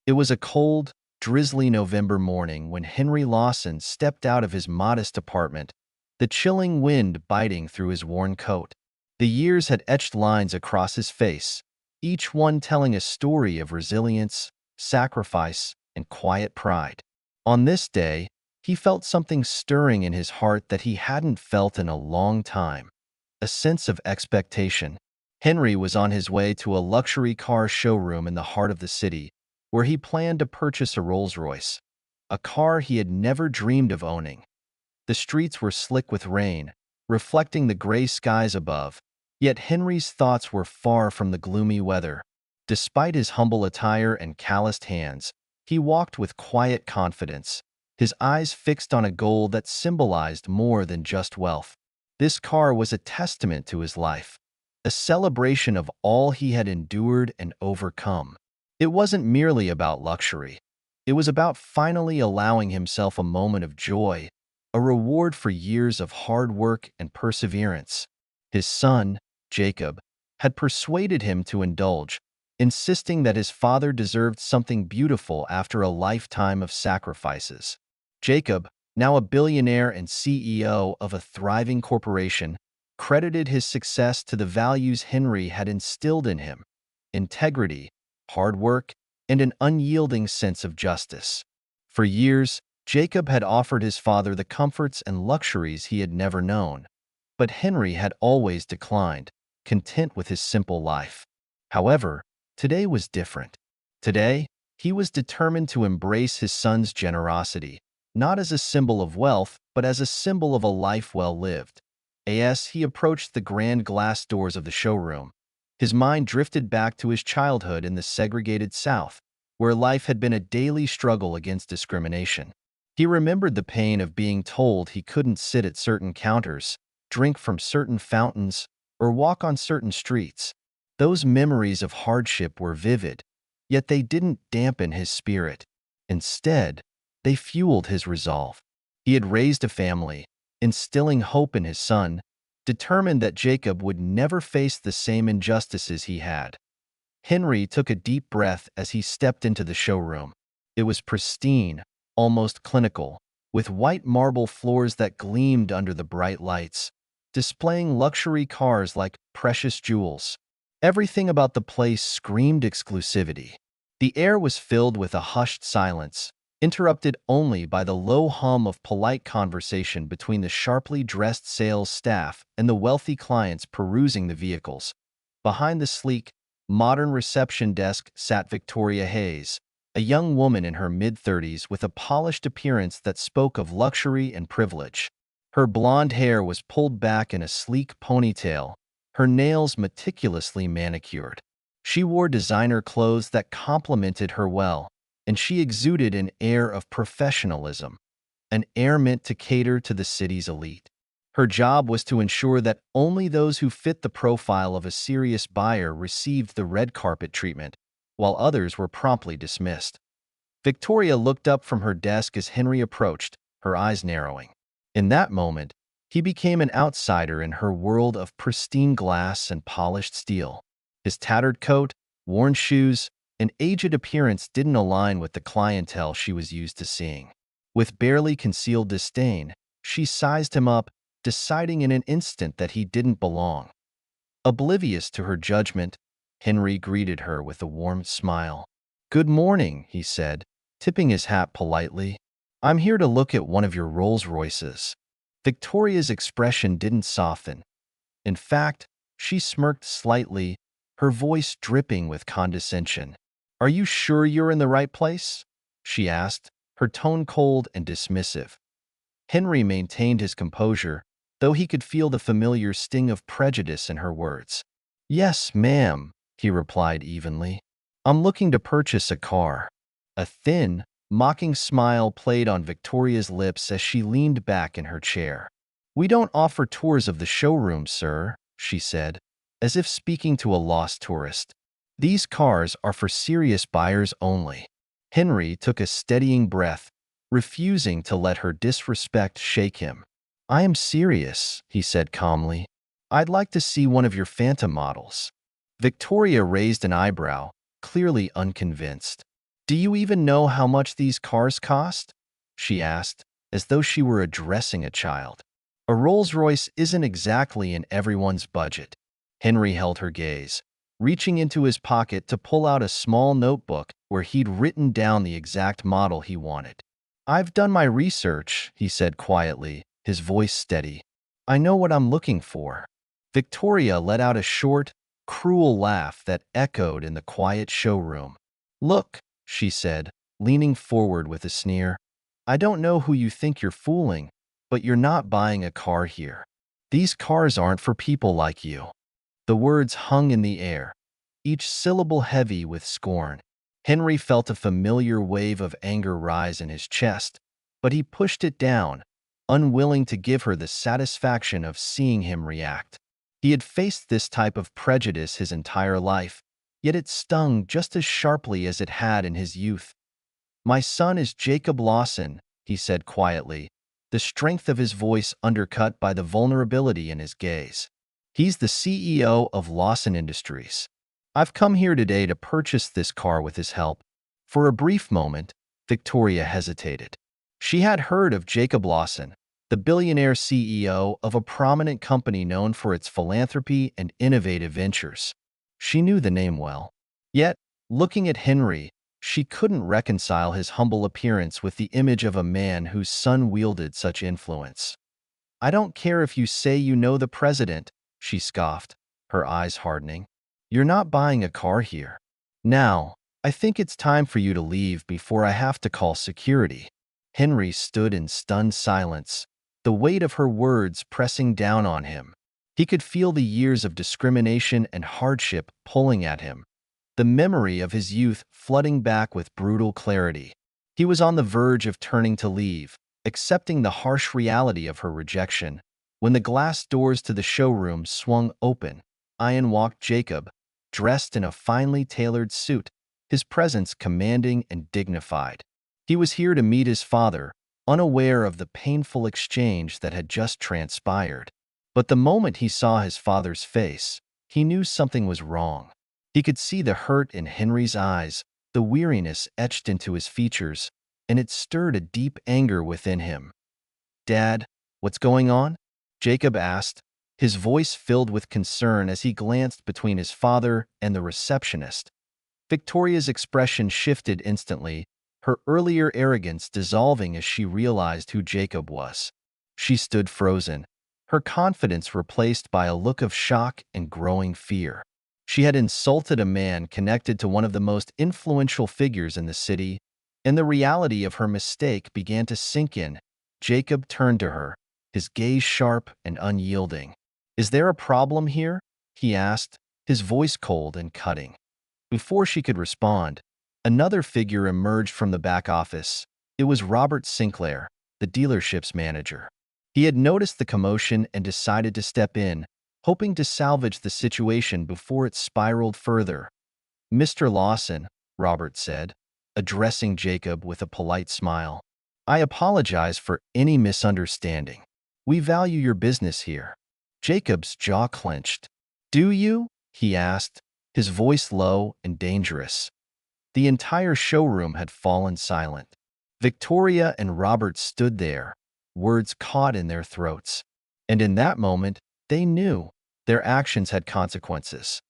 It was a cold, drizzly November morning when Henry Lawson stepped out of his modest apartment, the chilling wind biting through his worn coat. The years had etched lines across his face, each one telling a story of resilience, sacrifice, and quiet pride. On this day, he felt something stirring in his heart that he hadn't felt in a long time, a sense of expectation. Henry was on his way to a luxury car showroom in the heart of the city, where he planned to purchase a Rolls-Royce, a car he had never dreamed of owning. The streets were slick with rain, reflecting the gray skies above, yet Henry's thoughts were far from the gloomy weather. Despite his humble attire and calloused hands, he walked with quiet confidence, his eyes fixed on a goal that symbolized more than just wealth. This car was a testament to his life, a celebration of all he had endured and overcome. It wasn't merely about luxury. It was about finally allowing himself a moment of joy, a reward for years of hard work and perseverance. His son, Jacob, had persuaded him to indulge, insisting that his father deserved something beautiful after a lifetime of sacrifices. Jacob, now a billionaire and CEO of a thriving corporation, credited his success to the values Henry had instilled in him: integrity, hard work, and an unyielding sense of justice. For years, Jacob had offered his father the comforts and luxuries he had never known, but Henry had always declined, content with his simple life. However, today was different. Today, he was determined to embrace his son's generosity, not as a symbol of wealth, but as a symbol of a life well lived. As he approached the grand glass doors of the showroom, his mind drifted back to his childhood in the segregated South, where life had been a daily struggle against discrimination. He remembered the pain of being told he couldn't sit at certain counters, drink from certain fountains, or walk on certain streets. Those memories of hardship were vivid, yet they didn't dampen his spirit. Instead, they fueled his resolve. He had raised a family, instilling hope in his son, determined that Jacob would never face the same injustices he had. Henry took a deep breath as he stepped into the showroom. It was pristine, almost clinical, with white marble floors that gleamed under the bright lights, displaying luxury cars like precious jewels. Everything about the place screamed exclusivity. The air was filled with a hushed silence, interrupted only by the low hum of polite conversation between the sharply dressed sales staff and the wealthy clients perusing the vehicles. Behind the sleek, modern reception desk sat Victoria Hayes, a young woman in her mid-30s with a polished appearance that spoke of luxury and privilege. Her blonde hair was pulled back in a sleek ponytail, her nails meticulously manicured. She wore designer clothes that complemented her well, and she exuded an air of professionalism, an air meant to cater to the city's elite. Her job was to ensure that only those who fit the profile of a serious buyer received the red carpet treatment, while others were promptly dismissed. Victoria looked up from her desk as Henry approached, her eyes narrowing. In that moment, he became an outsider in her world of pristine glass and polished steel. His tattered coat, worn shoes, and aged appearance didn't align with the clientele she was used to seeing. With barely concealed disdain, she sized him up, deciding in an instant that he didn't belong. Oblivious to her judgment, Henry greeted her with a warm smile. "Good morning," he said, tipping his hat politely. "I'm here to look at one of your Rolls-Royces." Victoria's expression didn't soften. In fact, she smirked slightly, her voice dripping with condescension. "Are you sure you're in the right place?" she asked, her tone cold and dismissive. Henry maintained his composure, though he could feel the familiar sting of prejudice in her words. "Yes, ma'am," he replied evenly. "I'm looking to purchase a car." A thin, mocking smile played on Victoria's lips as she leaned back in her chair. "We don't offer tours of the showroom, sir," she said, as if speaking to a lost tourist. "These cars are for serious buyers only." Henry took a steadying breath, refusing to let her disrespect shake him. "I am serious," he said calmly. "I'd like to see one of your Phantom models." Victoria raised an eyebrow, clearly unconvinced. Do you even know how much these cars cost? She asked, as though she were addressing a child. A Rolls-Royce isn't exactly in everyone's budget. Henry held her gaze, reaching into his pocket to pull out a small notebook where he'd written down the exact model he wanted. I've done my research, he said quietly, his voice steady. I know what I'm looking for. Victoria let out a short, cruel laugh that echoed in the quiet showroom. Look, she said, leaning forward with a sneer. I don't know who you think you're fooling, but you're not buying a car here. These cars aren't for people like you. The words hung in the air, each syllable heavy with scorn. Henry felt a familiar wave of anger rise in his chest, but he pushed it down, unwilling to give her the satisfaction of seeing him react. He had faced this type of prejudice his entire life, yet it stung just as sharply as it had in his youth. My son is Jacob Lawson, he said quietly, the strength of his voice undercut by the vulnerability in his gaze. He's the CEO of Lawson Industries. I've come here today to purchase this car with his help. For a brief moment, Victoria hesitated. She had heard of Jacob Lawson, the billionaire CEO of a prominent company known for its philanthropy and innovative ventures. She knew the name well. Yet, looking at Henry, she couldn't reconcile his humble appearance with the image of a man whose son wielded such influence. I don't care if you say you know the president, she scoffed, her eyes hardening. You're not buying a car here. Now, I think it's time for you to leave before I have to call security. Henry stood in stunned silence, the weight of her words pressing down on him. He could feel the years of discrimination and hardship pulling at him, the memory of his youth flooding back with brutal clarity. He was on the verge of turning to leave, accepting the harsh reality of her rejection, when the glass doors to the showroom swung open. In walked Jacob, dressed in a finely tailored suit, his presence commanding and dignified. He was here to meet his father, unaware of the painful exchange that had just transpired. But the moment he saw his father's face, he knew something was wrong. He could see the hurt in Henry's eyes, the weariness etched into his features, and it stirred a deep anger within him. Dad, what's going on? Jacob asked, his voice filled with concern as he glanced between his father and the receptionist. Victoria's expression shifted instantly, her earlier arrogance dissolving as she realized who Jacob was. She stood frozen, her confidence replaced by a look of shock and growing fear. She had insulted a man connected to one of the most influential figures in the city, and the reality of her mistake began to sink in. Jacob turned to her, his gaze sharp and unyielding. Is there a problem here? He asked, his voice cold and cutting. Before she could respond, another figure emerged from the back office. It was Robert Sinclair, the dealership's manager. He had noticed the commotion and decided to step in, hoping to salvage the situation before it spiraled further. Mr. Lawson, Robert said, addressing Jacob with a polite smile. I apologize for any misunderstanding. We value your business here. Jacob's jaw clenched. Do you? He asked, his voice low and dangerous. The entire showroom had fallen silent. Victoria and Robert stood there, words caught in their throats. And in that moment, they knew their actions had consequences.